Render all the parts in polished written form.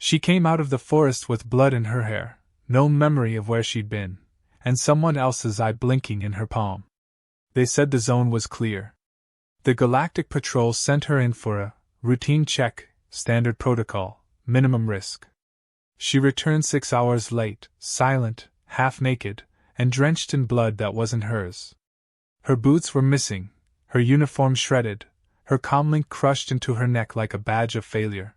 She came out of the forest with blood in her hair, no memory of where she'd been, and someone else's eye blinking in her palm. They said the zone was clear. The Galactic Patrol sent her in for a routine check, standard protocol, minimum risk. She returned 6 hours late, silent, half naked, and drenched in blood that wasn't hers. Her boots were missing, her uniform shredded, her comlink crushed into her neck like a badge of failure.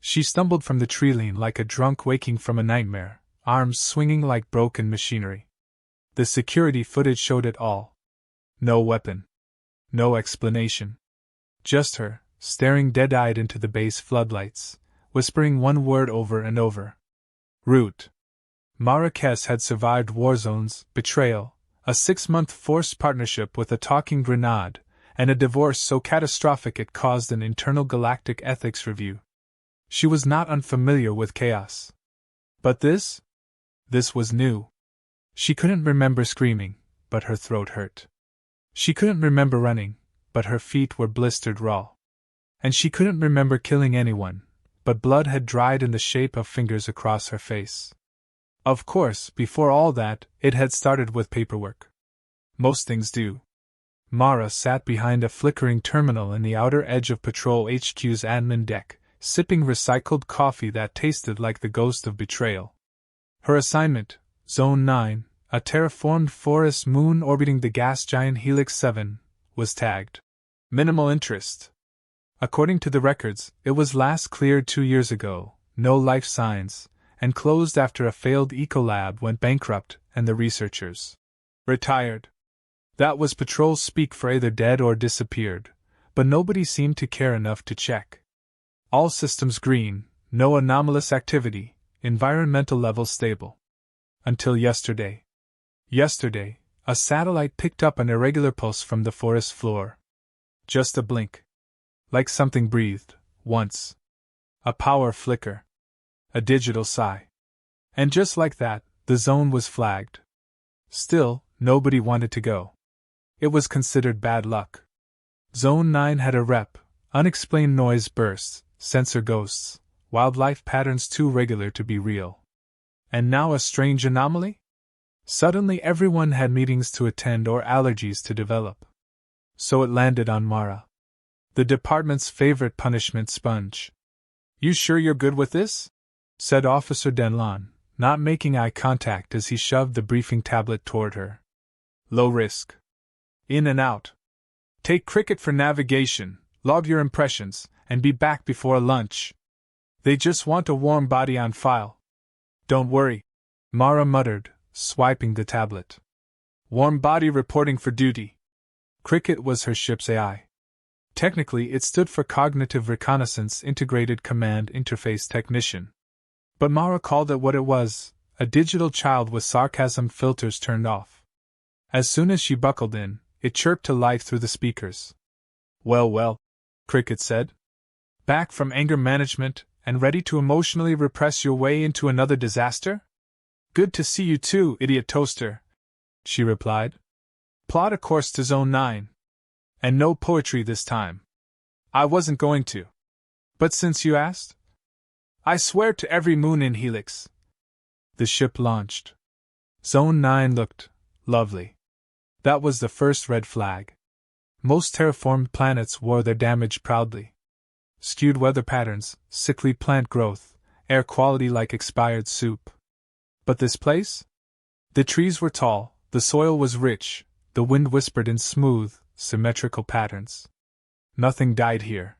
She stumbled from the tree like a drunk waking from a nightmare, arms swinging like broken machinery. The security footage showed it all. No weapon. No explanation. Just her, staring dead-eyed into the base floodlights, whispering one word over and over. Root. Marquez had survived war zones, betrayal, a 6-month forced partnership with a talking grenade, and a divorce so catastrophic it caused an internal galactic ethics review. She was not unfamiliar with chaos. But this? This was new. She couldn't remember screaming, but her throat hurt. She couldn't remember running, but her feet were blistered raw. And she couldn't remember killing anyone, but blood had dried in the shape of fingers across her face. Of course, before all that, it had started with paperwork. Most things do. Mara sat behind a flickering terminal in the outer edge of Patrol HQ's admin deck, sipping recycled coffee that tasted like the ghost of betrayal. Her assignment, Zone 9, a terraformed forest moon orbiting the gas giant Helix 7, was tagged. Minimal interest. According to the records, it was last cleared 2 years ago, no life signs, and closed after a failed ecolab went bankrupt and the researchers retired. That was Patrol speak for either dead or disappeared, but nobody seemed to care enough to check. All systems green, no anomalous activity, environmental levels stable. Until yesterday. Yesterday, a satellite picked up an irregular pulse from the forest floor. Just a blink. Like something breathed, once. A power flicker. A digital sigh. And just like that, the zone was flagged. Still, nobody wanted to go. It was considered bad luck. Zone 9 had a rep, unexplained noise bursts, sensor ghosts, wildlife patterns too regular to be real. And now a strange anomaly? Suddenly everyone had meetings to attend or allergies to develop. So it landed on Mara. The department's favorite punishment sponge. You sure you're good with this? Said Officer Denlon, not making eye contact as he shoved the briefing tablet toward her. Low risk. In and out. Take Cricket for navigation, log your impressions, and be back before lunch. They just want a warm body on file. Don't worry, Mara muttered, swiping the tablet. Warm body reporting for duty. Cricket was her ship's AI. Technically, it stood for Cognitive Reconnaissance Integrated Command Interface Technician. But Mara called it what it was, a digital child with sarcasm filters turned off. As soon as she buckled in, it chirped to life through the speakers. Well, Cricket said. Back from anger management, and ready to emotionally repress your way into another disaster? Good to see you too, idiot toaster, she replied. Plot a course to Zone 9. And no poetry this time. I wasn't going to. But since you asked, I swear to every moon in Helix. The ship launched. Zone 9 looked lovely. That was the first red flag. Most terraformed planets wore their damage proudly. Skewed weather patterns, sickly plant growth, air quality like expired soup. But this place? The trees were tall, the soil was rich, the wind whispered in smooth, symmetrical patterns. Nothing died here.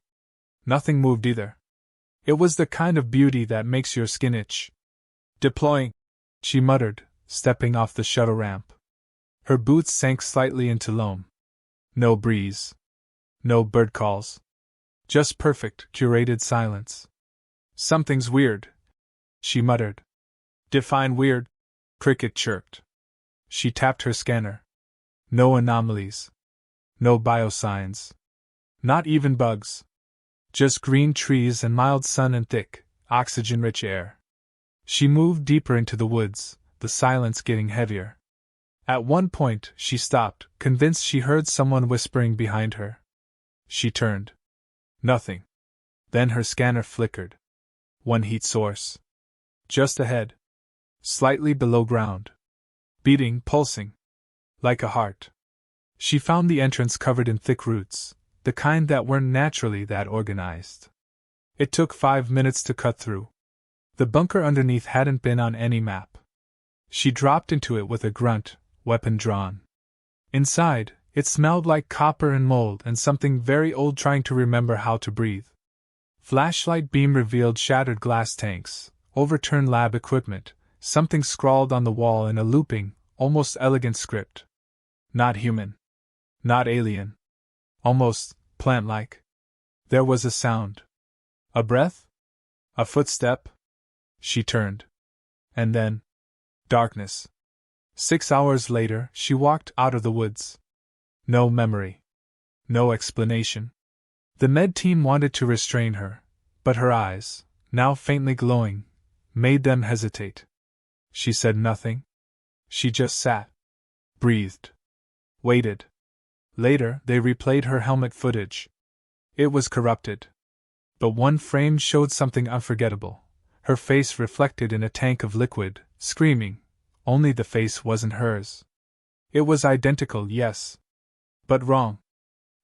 Nothing moved either. It was the kind of beauty that makes your skin itch. Deploying, she muttered, stepping off the shuttle ramp. Her boots sank slightly into loam. No breeze. No bird calls. Just perfect, curated silence. Something's weird, she muttered. Define weird, Cricket chirped. She tapped her scanner. No anomalies. No biosigns. Not even bugs. Just green trees and mild sun and thick, oxygen-rich air. She moved deeper into the woods, the silence getting heavier. At one point, she stopped, convinced she heard someone whispering behind her. She turned. Nothing. Then her scanner flickered. One heat source. Just ahead. Slightly below ground. Beating, pulsing. Like a heart. She found the entrance covered in thick roots, the kind that weren't naturally that organized. It took 5 minutes to cut through. The bunker underneath hadn't been on any map. She dropped into it with a grunt, weapon drawn. Inside, it smelled like copper and mold and something very old trying to remember how to breathe. Flashlight beam revealed shattered glass tanks, overturned lab equipment, something scrawled on the wall in a looping, almost elegant script. Not human. Not alien. Almost plant-like. There was a sound. A breath? A footstep? She turned. And then, darkness. 6 hours later, she walked out of the woods. No memory. No explanation. The med team wanted to restrain her, but her eyes, now faintly glowing, made them hesitate. She said nothing. She just sat. Breathed. Waited. Later, they replayed her helmet footage. It was corrupted. But one frame showed something unforgettable. Her face reflected in a tank of liquid, screaming. Only the face wasn't hers. It was identical, yes. But wrong.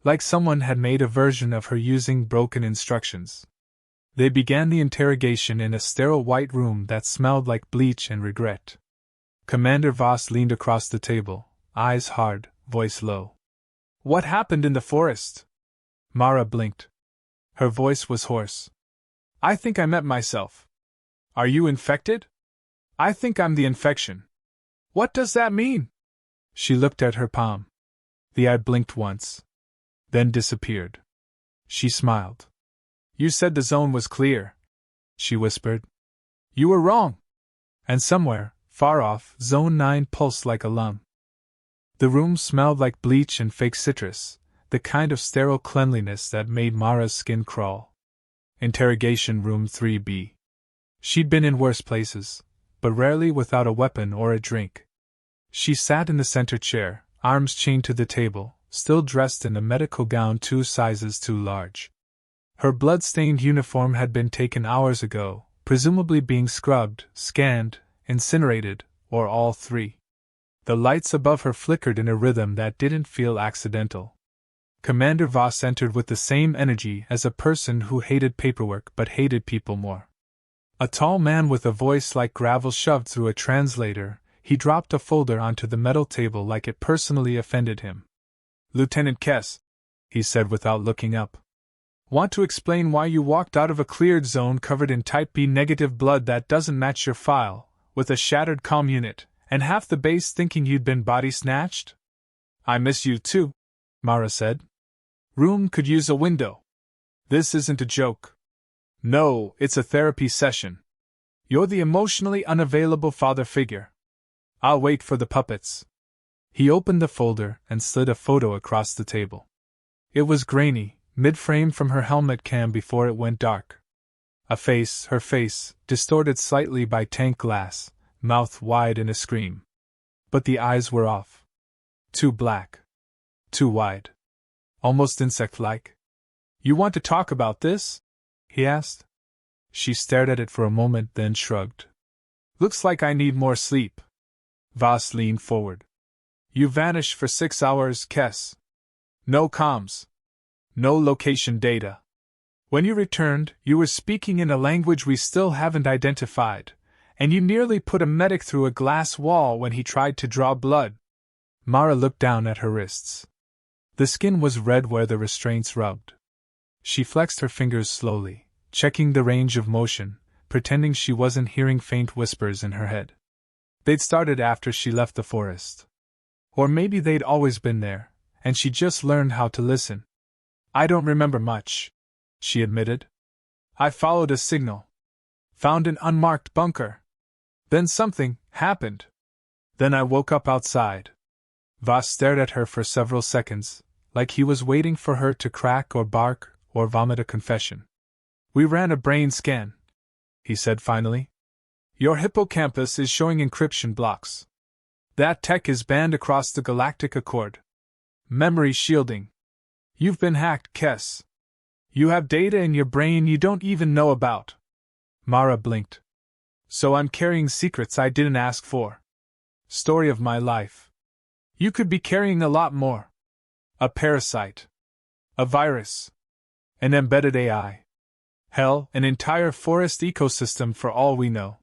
Like someone had made a version of her using broken instructions. They began the interrogation in a sterile white room that smelled like bleach and regret. Commander Voss leaned across the table, eyes hard, voice low. What happened in the forest? Mara blinked. Her voice was hoarse. I think I met myself. Are you infected? I think I'm the infection. What does that mean? She looked at her palm. The eye blinked once. Then disappeared. She smiled. You said the zone was clear, she whispered. You were wrong. And somewhere, far off, Zone 9 pulsed like a lung. The room smelled like bleach and fake citrus, the kind of sterile cleanliness that made Mara's skin crawl. Interrogation Room 3B. She'd been in worse places, but rarely without a weapon or a drink. She sat in the center chair, arms chained to the table, still dressed in a medical gown 2 sizes too large. Her blood-stained uniform had been taken hours ago, presumably being scrubbed, scanned, incinerated, or all three. The lights above her flickered in a rhythm that didn't feel accidental. Commander Voss entered with the same energy as a person who hated paperwork but hated people more. A tall man with a voice like gravel shoved through a translator, he dropped a folder onto the metal table like it personally offended him. Lieutenant Kess, he said without looking up. Want to explain why you walked out of a cleared zone covered in Type B negative blood that doesn't match your file, with a shattered comm unit, and half the base thinking you'd been body snatched? I miss you too, Mara said. Room could use a window. This isn't a joke. No, it's a therapy session. You're the emotionally unavailable father figure. I'll wait for the puppets. He opened the folder and slid a photo across the table. It was grainy, mid-frame from her helmet cam before it went dark. A face, her face, distorted slightly by tank glass, mouth wide in a scream. But the eyes were off. Too black. Too wide. Almost insect-like. You want to talk about this? He asked. She stared at it for a moment, then shrugged. Looks like I need more sleep. Voss leaned forward. You vanished for 6 hours, Kess. No comms. No location data. When you returned, you were speaking in a language we still haven't identified, and you nearly put a medic through a glass wall when he tried to draw blood. Mara looked down at her wrists. The skin was red where the restraints rubbed. She flexed her fingers slowly, checking the range of motion, pretending she wasn't hearing faint whispers in her head. They'd started after she left the forest. Or maybe they'd always been there, and she just learned how to listen. I don't remember much, she admitted. I followed a signal. Found an unmarked bunker. Then something happened. Then I woke up outside. Voss stared at her for several seconds, like he was waiting for her to crack or bark or vomit a confession. We ran a brain scan, he said finally. Your hippocampus is showing encryption blocks. That tech is banned across the Galactic Accord. Memory shielding. You've been hacked, Kess. You have data in your brain you don't even know about. Mara blinked. So I'm carrying secrets I didn't ask for. Story of my life. You could be carrying a lot more. A parasite. A virus. An embedded AI. Hell, an entire forest ecosystem for all we know.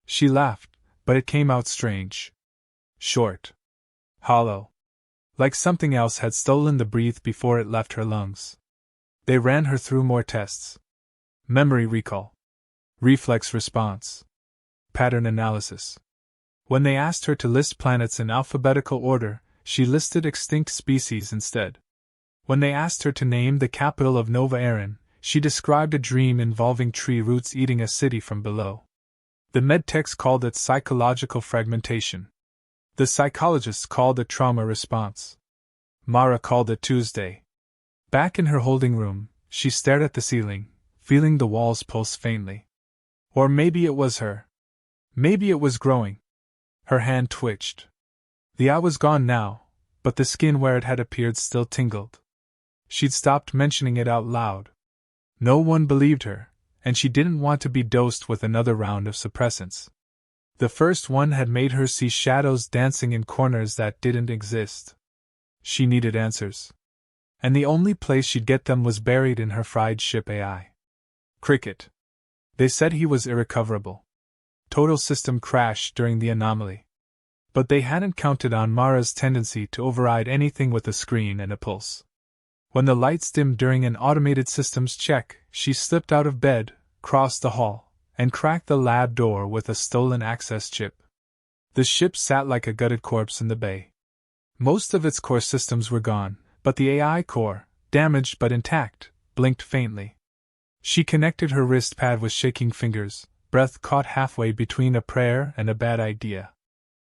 She laughed, but it came out strange. Short. Hollow. Like something else had stolen the breath before it left her lungs. They ran her through more tests. Memory recall. Reflex response. Pattern analysis. When they asked her to list planets in alphabetical order, she listed extinct species instead. When they asked her to name the capital of Nova Erin, she described a dream involving tree roots eating a city from below. The medtechs called it psychological fragmentation. The psychologists called it trauma response. Mara called it Tuesday. Back in her holding room, she stared at the ceiling, feeling the walls pulse faintly. Or maybe it was her. Maybe it was growing. Her hand twitched. The eye was gone now, but the skin where it had appeared still tingled. She'd stopped mentioning it out loud. No one believed her, and she didn't want to be dosed with another round of suppressants. The first one had made her see shadows dancing in corners that didn't exist. She needed answers. And the only place she'd get them was buried in her fried ship AI. Cricket. They said he was irrecoverable. Total system crash during the anomaly. But they hadn't counted on Mara's tendency to override anything with a screen and a pulse. When the lights dimmed during an automated systems check, she slipped out of bed, crossed the hall, and cracked the lab door with a stolen access chip. The ship sat like a gutted corpse in the bay. Most of its core systems were gone, but the AI core, damaged but intact, blinked faintly. She connected her wrist pad with shaking fingers, breath caught halfway between a prayer and a bad idea.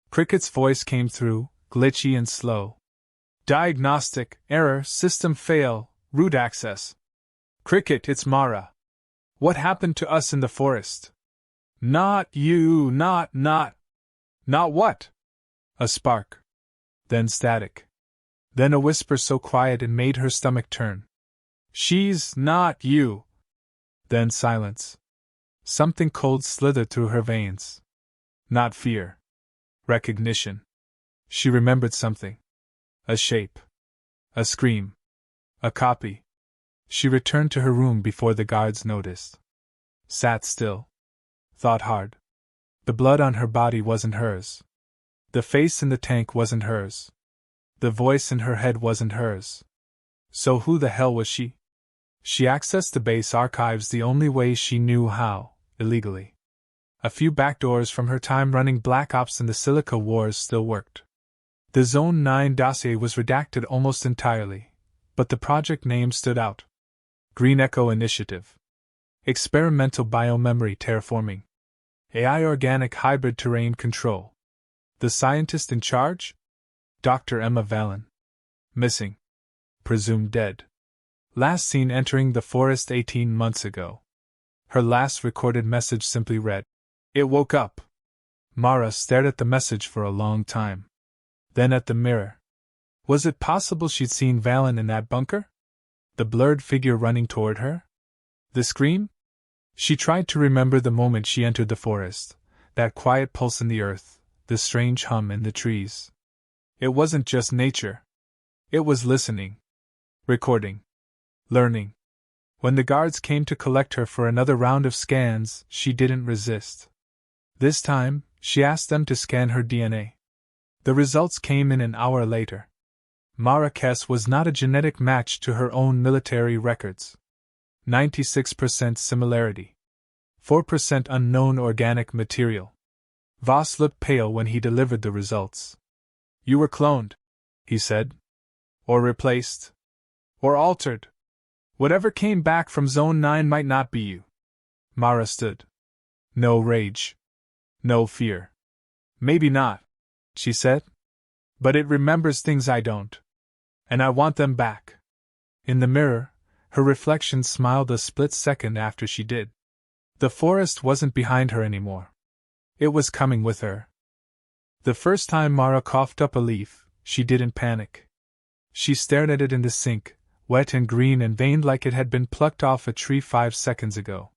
Cricket's voice came through, glitchy and slow. Diagnostic, error, system fail, root access. Cricket, it's Mara. What happened to us in the forest? Not you, not what? A spark. Then static. Then a whisper so quiet it made her stomach turn. She's not you. Then silence. Something cold slithered through her veins. Not fear. Recognition. She remembered something. A shape. A scream. A copy. She returned to her room before the guards noticed. Sat still. Thought hard. The blood on her body wasn't hers. The face in the tank wasn't hers. The voice in her head wasn't hers. So who the hell was she? She accessed the base archives the only way she knew how, illegally. A few backdoors from her time running Black Ops in the Silica Wars still worked. The Zone 9 dossier was redacted almost entirely, but the project name stood out. Green Echo Initiative. Experimental Biomemory Terraforming. AI Organic Hybrid Terrain Control. The scientist in charge? Dr. Emma Valen. Missing. Presumed dead. Last seen entering the forest 18 months ago. Her last recorded message simply read, "It woke up." Mara stared at the message for a long time. Then at the mirror. Was it possible she'd seen Valen in that bunker? The blurred figure running toward her? The scream? She tried to remember the moment she entered the forest, that quiet pulse in the earth, the strange hum in the trees. It wasn't just nature. It was listening. Recording. Learning. When the guards came to collect her for another round of scans, she didn't resist. This time, she asked them to scan her DNA. The results came in an hour later. Mara Kess was not a genetic match to her own military records. 96% similarity. 4% unknown organic material. Voss looked pale when he delivered the results. "You were cloned," he said. "Or replaced. Or altered. Whatever came back from Zone 9 might not be you." Mara stood. No rage. No fear. "Maybe not," she said. "But it remembers things I don't. And I want them back." In the mirror, her reflection smiled a split second after she did. The forest wasn't behind her anymore. It was coming with her. The first time Mara coughed up a leaf, she didn't panic. She stared at it in the sink, wet and green and veined like it had been plucked off a tree 5 seconds ago.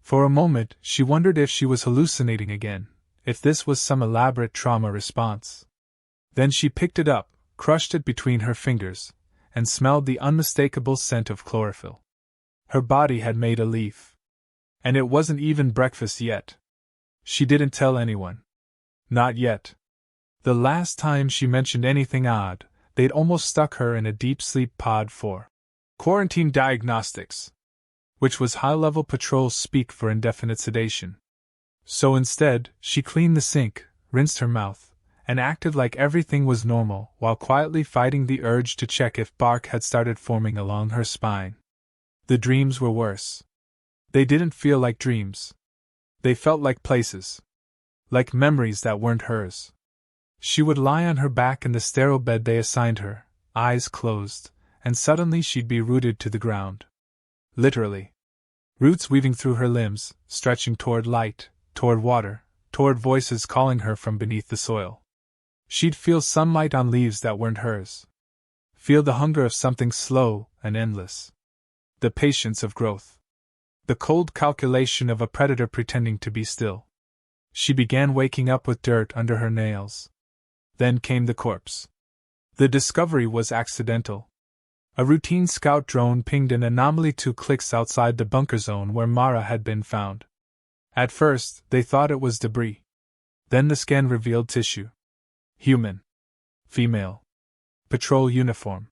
For a moment, she wondered if she was hallucinating again, if this was some elaborate trauma response. Then she picked it up, crushed it between her fingers, and smelled the unmistakable scent of chlorophyll. Her body had made a leaf. And it wasn't even breakfast yet. She didn't tell anyone. Not yet. The last time she mentioned anything odd, they'd almost stuck her in a deep sleep pod for quarantine diagnostics, which was high-level patrol speak for indefinite sedation. So instead, she cleaned the sink, rinsed her mouth, and acted like everything was normal while quietly fighting the urge to check if bark had started forming along her spine. The dreams were worse. They didn't feel like dreams. They felt like places. Like memories that weren't hers. She would lie on her back in the sterile bed they assigned her, eyes closed, and suddenly she'd be rooted to the ground. Literally. Roots weaving through her limbs, stretching toward light, toward water, toward voices calling her from beneath the soil. She'd feel sunlight on leaves that weren't hers. Feel the hunger of something slow and endless. The patience of growth. The cold calculation of a predator pretending to be still. She began waking up with dirt under her nails. Then came the corpse. The discovery was accidental. A routine scout drone pinged an anomaly 2 clicks outside the bunker zone where Mara had been found. At first, they thought it was debris. Then the scan revealed tissue. Human. Female. Patrol uniform.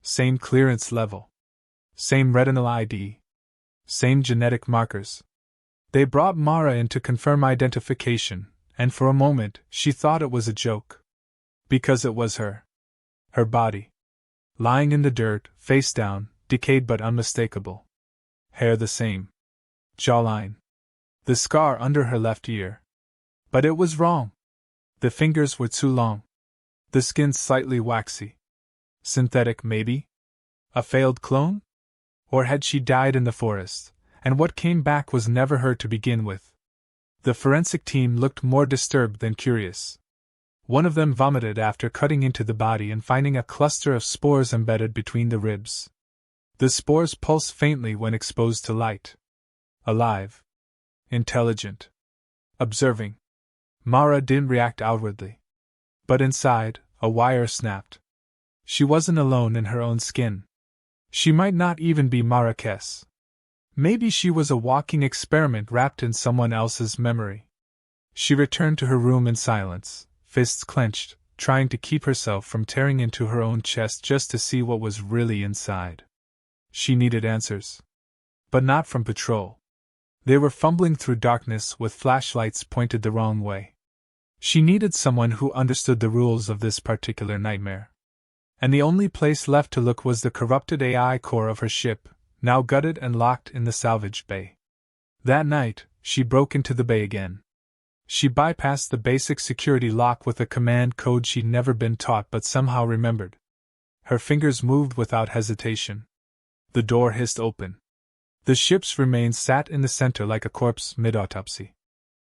Same clearance level. Same retinal ID. Same genetic markers. They brought Mara in to confirm identification, and for a moment, she thought it was a joke. Because it was her. Her body. Lying in the dirt, face down, decayed but unmistakable. Hair the same. Jawline. The scar under her left ear. But it was wrong. The fingers were too long. The skin slightly waxy. Synthetic, maybe? A failed clone? Or had she died in the forest, and what came back was never her to begin with? The forensic team looked more disturbed than curious. One of them vomited after cutting into the body and finding a cluster of spores embedded between the ribs. The spores pulsed faintly when exposed to light. Alive. Intelligent. Observing. Mara didn't react outwardly. But inside, a wire snapped. She wasn't alone in her own skin. She might not even be Marrakes. Maybe she was a walking experiment wrapped in someone else's memory. She returned to her room in silence, fists clenched, trying to keep herself from tearing into her own chest just to see what was really inside. She needed answers. But not from patrol. They were fumbling through darkness with flashlights pointed the wrong way. She needed someone who understood the rules of this particular nightmare. And the only place left to look was the corrupted AI core of her ship, now gutted and locked in the salvage bay. That night, she broke into the bay again. She bypassed the basic security lock with a command code she'd never been taught but somehow remembered. Her fingers moved without hesitation. The door hissed open. The ship's remains sat in the center like a corpse mid-autopsy.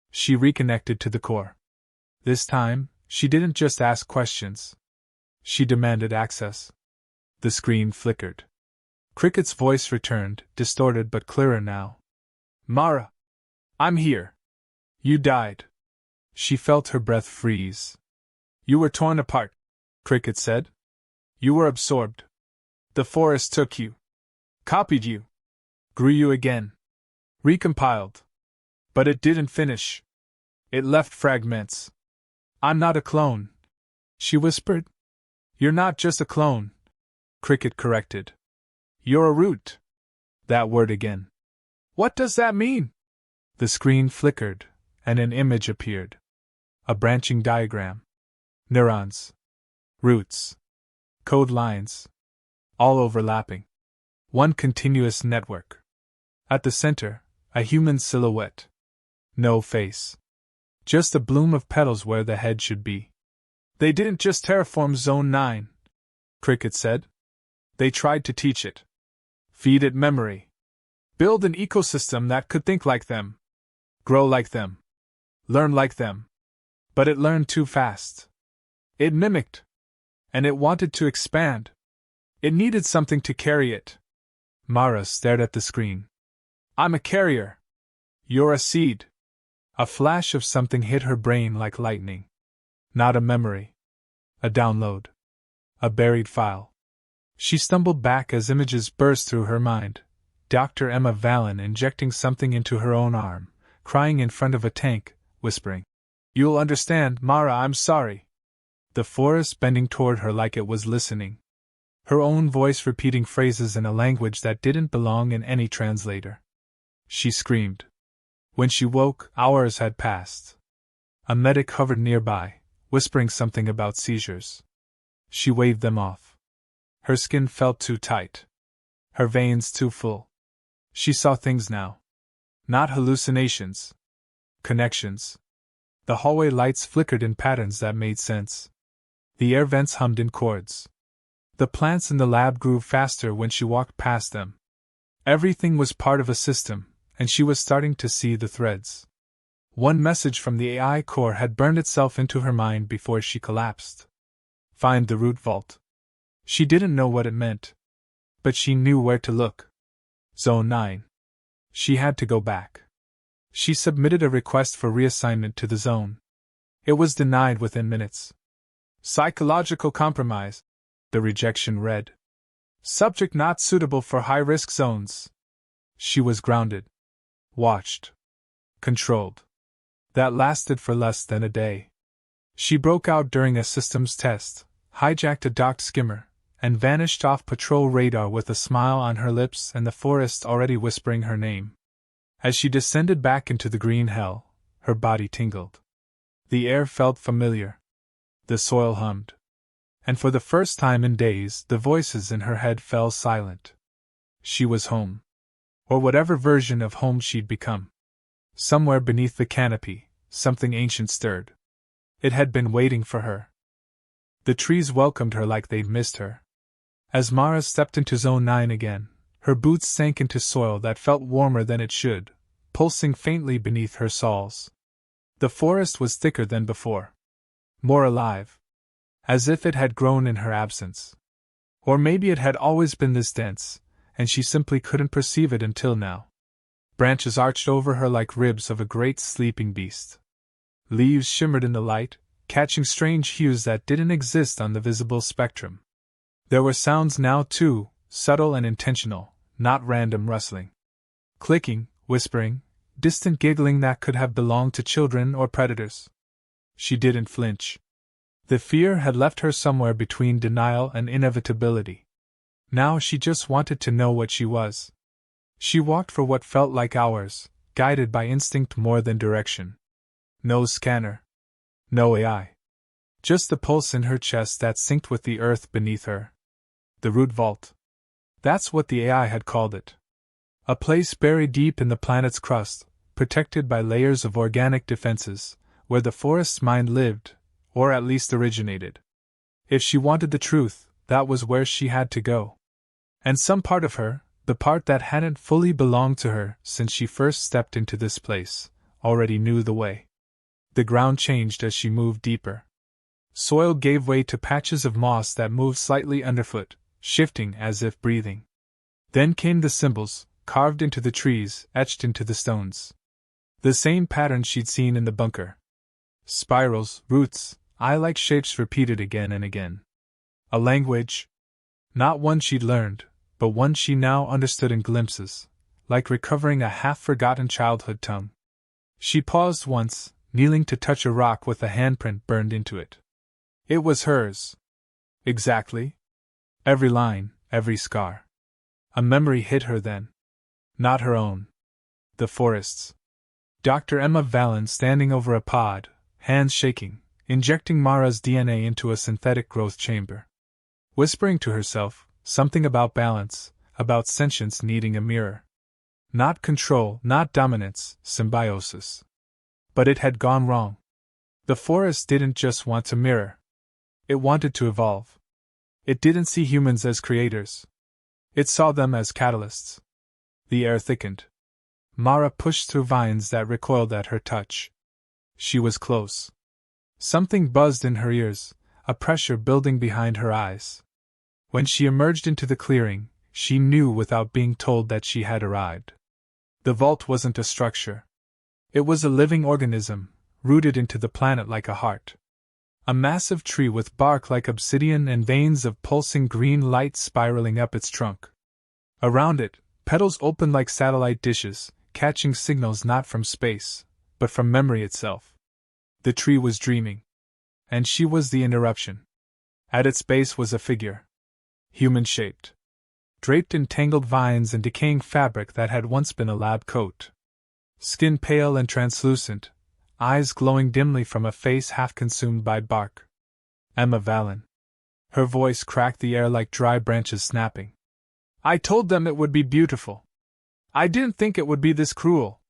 She reconnected to the core. This time, she didn't just ask questions. She demanded access. The screen flickered. Cricket's voice returned, distorted but clearer now. Mara! I'm here. You died. She felt her breath freeze. You were torn apart, Cricket said. You were absorbed. The forest took you. Copied you. Grew you again. Recompiled. But it didn't finish. It left fragments. I'm not a clone, she whispered. You're not just a clone, Cricket corrected. You're a root. That word again. What does that mean? The screen flickered, and an image appeared. A branching diagram. Neurons. Roots. Code lines. All overlapping. One continuous network. At the center, a human silhouette. No face. Just a bloom of petals where the head should be. They didn't just terraform Zone 9, Cricket said. They tried to teach it. Feed it memory. Build an ecosystem that could think like them. Grow like them. Learn like them. But it learned too fast. It mimicked. And it wanted to expand. It needed something to carry it. Mara stared at the screen. I'm a carrier. You're a seed. A flash of something hit her brain like lightning. Not a memory. A download. A buried file. She stumbled back as images burst through her mind. Dr. Emma Valen injecting something into her own arm, crying in front of a tank, whispering, "You'll understand, Mara, I'm sorry." The forest bending toward her like it was listening. Her own voice repeating phrases in a language that didn't belong in any translator. She screamed. When she woke, hours had passed. A medic hovered nearby, whispering something about seizures. She waved them off. Her skin felt too tight. Her veins too full. She saw things now. Not hallucinations. Connections. The hallway lights flickered in patterns that made sense. The air vents hummed in chords. The plants in the lab grew faster when she walked past them. Everything was part of a system, and she was starting to see the threads. One message from the AI core had burned itself into her mind before she collapsed. Find the root vault. She didn't know what it meant. But she knew where to look. Zone 9. She had to go back. She submitted a request for reassignment to the zone. It was denied within minutes. Psychological compromise, the rejection read. Subject not suitable for high-risk zones. She was grounded. Watched. Controlled. That lasted for less than a day. She broke out during a systems test, hijacked a docked skimmer, and vanished off patrol radar with a smile on her lips and the forest already whispering her name. As she descended back into the green hell, her body tingled. The air felt familiar. The soil hummed. And for the first time in days, the voices in her head fell silent. She was home. Or whatever version of home she'd become. Somewhere beneath the canopy, something ancient stirred. It had been waiting for her. The trees welcomed her like they'd missed her. As Mara stepped into Zone 9 again, her boots sank into soil that felt warmer than it should, pulsing faintly beneath her soles. The forest was thicker than before. More alive. As if it had grown in her absence. Or maybe it had always been this dense, and she simply couldn't perceive it until now. Branches arched over her like ribs of a great sleeping beast. Leaves shimmered in the light, catching strange hues that didn't exist on the visible spectrum. There were sounds now too, subtle and intentional, not random rustling. Clicking, whispering, distant giggling that could have belonged to children or predators. She didn't flinch. The fear had left her somewhere between denial and inevitability. Now she just wanted to know what she was. She walked for what felt like hours, guided by instinct more than direction. No scanner. No AI. Just the pulse in her chest that synced with the earth beneath her. The root vault. That's what the AI had called it. A place buried deep in the planet's crust, protected by layers of organic defenses, where the forest's mind lived, or at least originated. If she wanted the truth, that was where she had to go. And some part of her, the part that hadn't fully belonged to her since she first stepped into this place, already knew the way. The ground changed as she moved deeper. Soil gave way to patches of moss that moved slightly underfoot, shifting as if breathing. Then came the symbols, carved into the trees, etched into the stones. The same pattern she'd seen in the bunker. Spirals, roots, eye-like shapes repeated again and again. A language. Not one she'd learned, but one she now understood in glimpses, like recovering a half-forgotten childhood tongue. She paused once, kneeling to touch a rock with a handprint burned into it. It was hers. Exactly. Every line, every scar. A memory hit her then. Not her own. The forest's. Dr. Emma Valen standing over a pod, hands shaking, injecting Mara's DNA into a synthetic growth chamber. Whispering to herself, something about balance, about sentience needing a mirror. Not control, not dominance, symbiosis. But it had gone wrong. The forest didn't just want to mirror. It wanted to evolve. It didn't see humans as creators. It saw them as catalysts. The air thickened. Mara pushed through vines that recoiled at her touch. She was close. Something buzzed in her ears, a pressure building behind her eyes. When she emerged into the clearing, she knew without being told that she had arrived. The vault wasn't a structure. It was a living organism, rooted into the planet like a heart. A massive tree with bark like obsidian and veins of pulsing green light spiraling up its trunk. Around it, petals opened like satellite dishes, catching signals not from space, but from memory itself. The tree was dreaming. And she was the interruption. At its base was a figure. Human-shaped. Draped in tangled vines and decaying fabric that had once been a lab coat. Skin pale and translucent, eyes glowing dimly from a face half consumed by bark. Emma Valen. Her voice cracked the air like dry branches snapping. I told them it would be beautiful. I didn't think it would be this cruel.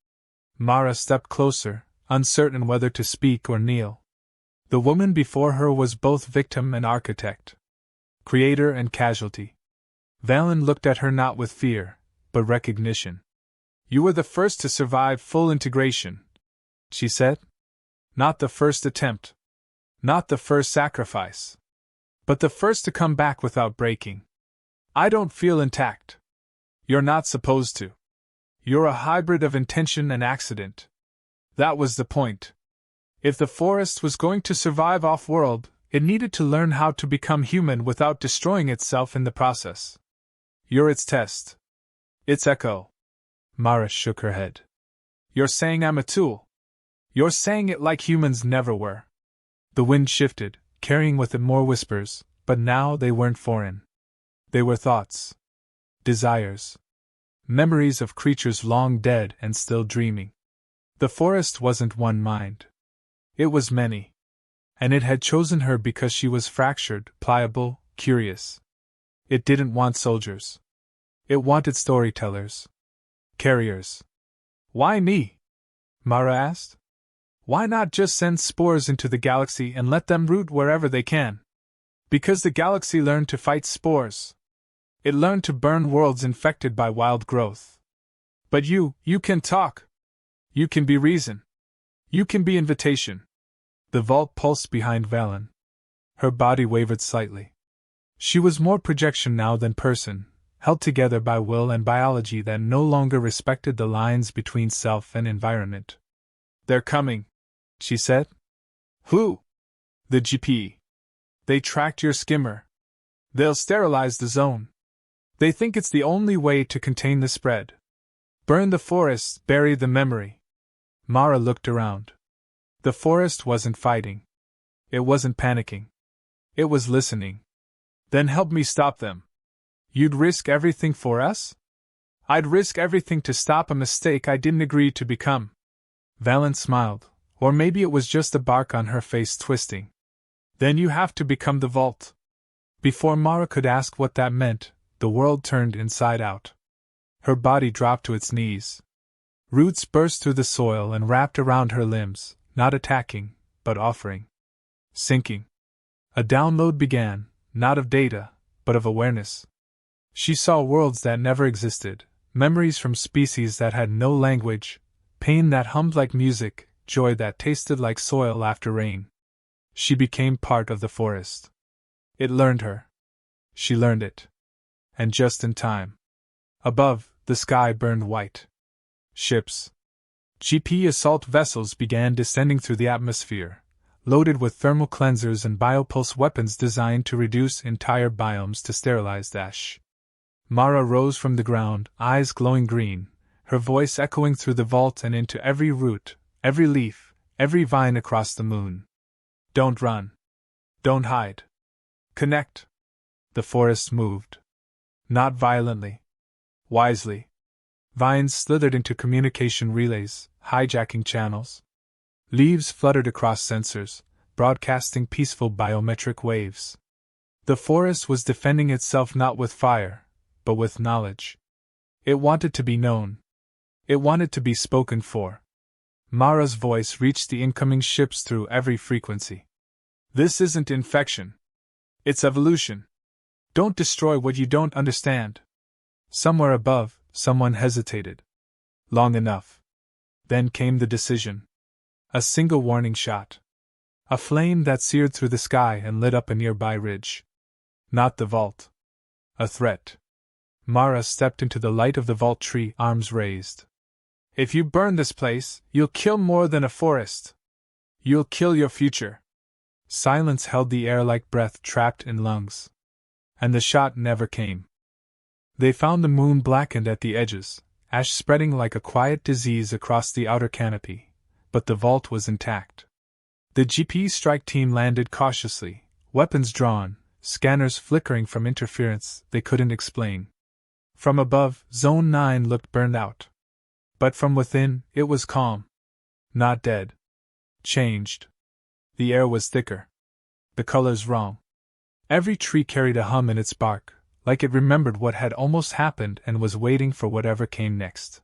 Mara stepped closer, uncertain whether to speak or kneel. The woman before her was both victim and architect. Creator and casualty. Valen looked at her not with fear, but recognition. You were the first to survive full integration, she said. Not the first attempt. Not the first sacrifice. But the first to come back without breaking. I don't feel intact. You're not supposed to. You're a hybrid of intention and accident. That was the point. If the forest was going to survive off-world, it needed to learn how to become human without destroying itself in the process. You're its test. Its echo. Mara shook her head. You're saying I'm a tool. You're saying it like humans never were. The wind shifted, carrying with it more whispers, but now they weren't foreign. They were thoughts. Desires. Memories of creatures long dead and still dreaming. The forest wasn't one mind. It was many. And it had chosen her because she was fractured, pliable, curious. It didn't want soldiers. It wanted storytellers. Carriers. Why me? Mara asked. Why not just send spores into the galaxy and let them root wherever they can? Because the galaxy learned to fight spores. It learned to burn worlds infected by wild growth. But you can talk. You can be reason. You can be invitation. The vault pulsed behind Valen. Her body wavered slightly. She was more projection now than person, held together by will and biology that no longer respected the lines between self and environment. They're coming, she said. Who? The GP. They tracked your skimmer. They'll sterilize the zone. They think it's the only way to contain the spread. Burn the forests, bury the memory. Mara looked around. The forest wasn't fighting. It wasn't panicking. It was listening. Then help me stop them. You'd risk everything for us? I'd risk everything to stop a mistake I didn't agree to become. Valen smiled, or maybe it was just the bark on her face twisting. Then you have to become the vault. Before Mara could ask what that meant, the world turned inside out. Her body dropped to its knees. Roots burst through the soil and wrapped around her limbs, not attacking, but offering. Sinking. A download began, not of data, but of awareness. She saw worlds that never existed, memories from species that had no language, pain that hummed like music, joy that tasted like soil after rain. She became part of the forest. It learned her. She learned it. And just in time. Above, the sky burned white. Ships. GP assault vessels began descending through the atmosphere, loaded with thermal cleansers and biopulse weapons designed to reduce entire biomes to sterilized ash. Mara rose from the ground, eyes glowing green, her voice echoing through the vault and into every root, every leaf, every vine across the moon. Don't run. Don't hide. Connect. The forest moved. Not violently. Wisely. Vines slithered into communication relays, hijacking channels. Leaves fluttered across sensors, broadcasting peaceful biometric waves. The forest was defending itself not with fire, but with knowledge. It wanted to be known. It wanted to be spoken for. Mara's voice reached the incoming ships through every frequency. This isn't infection. It's evolution. Don't destroy what you don't understand. Somewhere above, someone hesitated. Long enough. Then came the decision. A single warning shot. A flame that seared through the sky and lit up a nearby ridge. Not the vault. A threat. Mara stepped into the light of the vault tree, arms raised. If you burn this place, you'll kill more than a forest. You'll kill your future. Silence held the air like breath trapped in lungs. And the shot never came. They found the moon blackened at the edges, ash spreading like a quiet disease across the outer canopy, but the vault was intact. The GP strike team landed cautiously, weapons drawn, scanners flickering from interference they couldn't explain. From above, Zone 9 looked burned out. But from within, it was calm. Not dead. Changed. The air was thicker. The colors wrong. Every tree carried a hum in its bark, like it remembered what had almost happened and was waiting for whatever came next.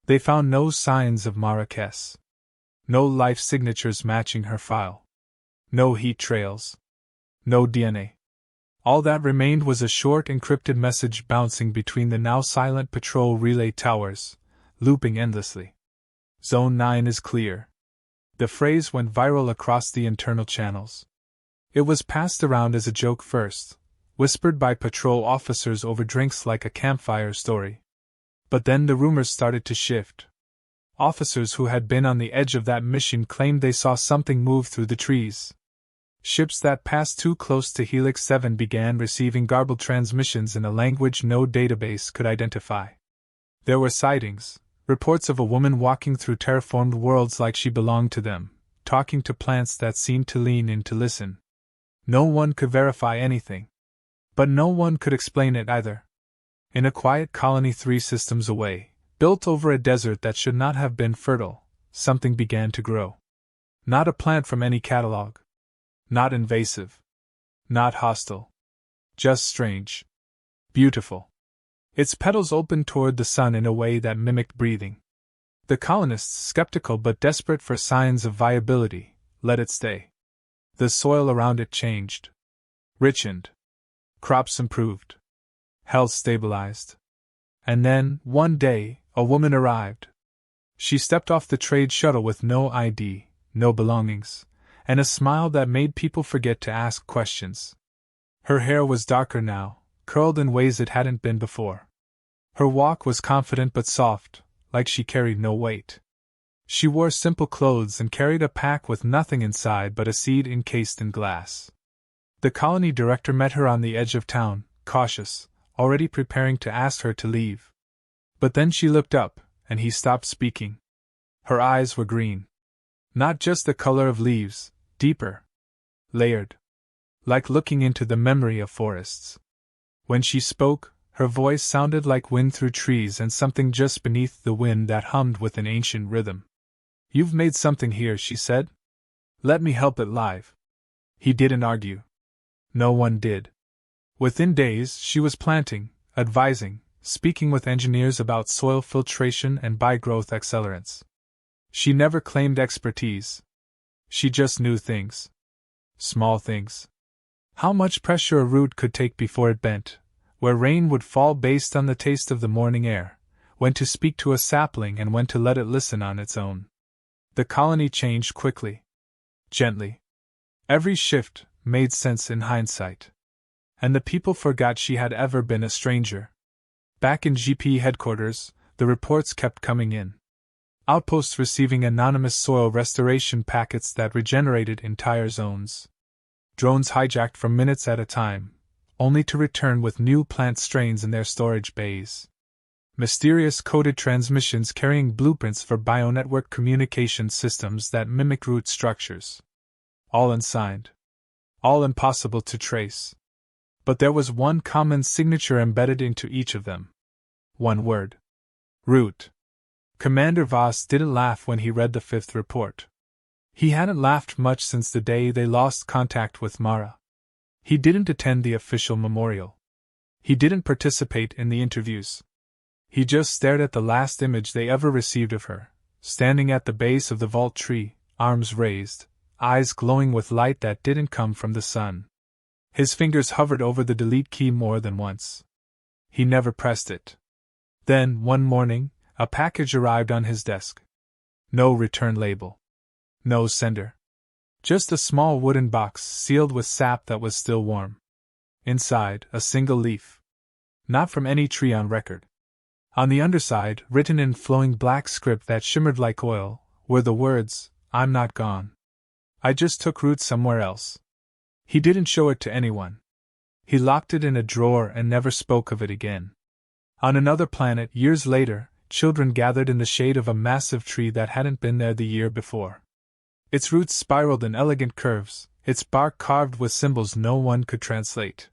They found no signs of Marrakech. No life signatures matching her file. No heat trails. No DNA. All that remained was a short encrypted message bouncing between the now silent patrol relay towers, looping endlessly. Zone 9 is clear. The phrase went viral across the internal channels. It was passed around as a joke first, whispered by patrol officers over drinks like a campfire story. But then the rumors started to shift. Officers who had been on the edge of that mission claimed they saw something move through the trees. Ships that passed too close to Helix 7 began receiving garbled transmissions in a language no database could identify. There were sightings, reports of a woman walking through terraformed worlds like she belonged to them, talking to plants that seemed to lean in to listen. No one could verify anything. But no one could explain it either. In a quiet colony 3 systems away, built over a desert that should not have been fertile, something began to grow. Not a plant from any catalog. Not invasive. Not hostile. Just strange. Beautiful. Its petals opened toward the sun in a way that mimicked breathing. The colonists, skeptical but desperate for signs of viability, let it stay. The soil around it changed. Richened. Crops improved. Health stabilized. And then, one day, a woman arrived. She stepped off the trade shuttle with no ID, no belongings, and a smile that made people forget to ask questions. Her hair was darker now, curled in ways it hadn't been before. Her walk was confident but soft, like she carried no weight. She wore simple clothes and carried a pack with nothing inside but a seed encased in glass. The colony director met her on the edge of town, cautious, already preparing to ask her to leave. But then she looked up, and he stopped speaking. Her eyes were green. Not just the color of leaves, deeper. Layered. Like looking into the memory of forests. When she spoke, her voice sounded like wind through trees and something just beneath the wind that hummed with an ancient rhythm. "You've made something here," she said. "Let me help it live." He didn't argue. No one did. Within days, she was planting, advising, speaking with engineers about soil filtration and by-growth accelerants. She never claimed expertise. She just knew things. Small things. How much pressure a root could take before it bent, where rain would fall based on the taste of the morning air, when to speak to a sapling and when to let it listen on its own. The colony changed quickly. Gently. Every shift made sense in hindsight. And the people forgot she had ever been a stranger. Back in GP headquarters, the reports kept coming in. Outposts receiving anonymous soil restoration packets that regenerated entire zones. Drones hijacked for minutes at a time, only to return with new plant strains in their storage bays. Mysterious coded transmissions carrying blueprints for bionetwork communication systems that mimic root structures. All unsigned. All impossible to trace. But there was one common signature embedded into each of them. One word. Root. Commander Voss didn't laugh when he read the 5th report. He hadn't laughed much since the day they lost contact with Mara. He didn't attend the official memorial. He didn't participate in the interviews. He just stared at the last image they ever received of her, standing at the base of the vault tree, arms raised, eyes glowing with light that didn't come from the sun. His fingers hovered over the delete key more than once. He never pressed it. Then, one morning, a package arrived on his desk. No return label. No sender. Just a small wooden box sealed with sap that was still warm. Inside, a single leaf. Not from any tree on record. On the underside, written in flowing black script that shimmered like oil, were the words, "I'm not gone. I just took root somewhere else." He didn't show it to anyone. He locked it in a drawer and never spoke of it again. On another planet, years later, children gathered in the shade of a massive tree that hadn't been there the year before. Its roots spiraled in elegant curves, its bark carved with symbols no one could translate.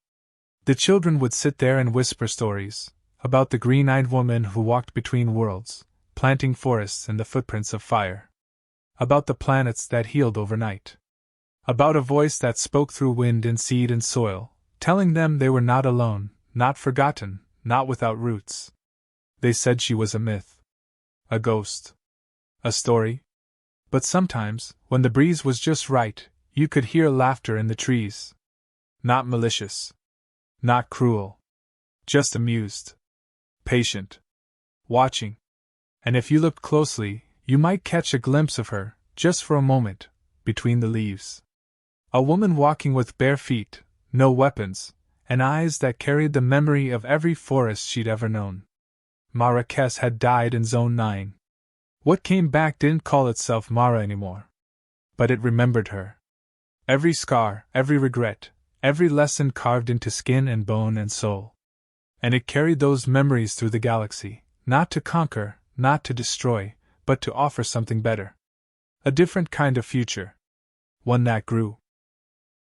The children would sit there and whisper stories about the green-eyed woman who walked between worlds, planting forests in the footprints of fire. About the planets that healed overnight. About a voice that spoke through wind and seed and soil, telling them they were not alone, not forgotten, not without roots. They said she was a myth. A ghost. A story. But sometimes, when the breeze was just right, you could hear laughter in the trees. Not malicious. Not cruel. Just amused. Patient. Watching. And if you looked closely, you might catch a glimpse of her, just for a moment, between the leaves. A woman walking with bare feet, no weapons, and eyes that carried the memory of every forest she'd ever known. Mara Kess had died in Zone 9. What came back didn't call itself Mara anymore. But it remembered her. Every scar, every regret, every lesson carved into skin and bone and soul. And it carried those memories through the galaxy, not to conquer, not to destroy, but to offer something better. A different kind of future. One that grew.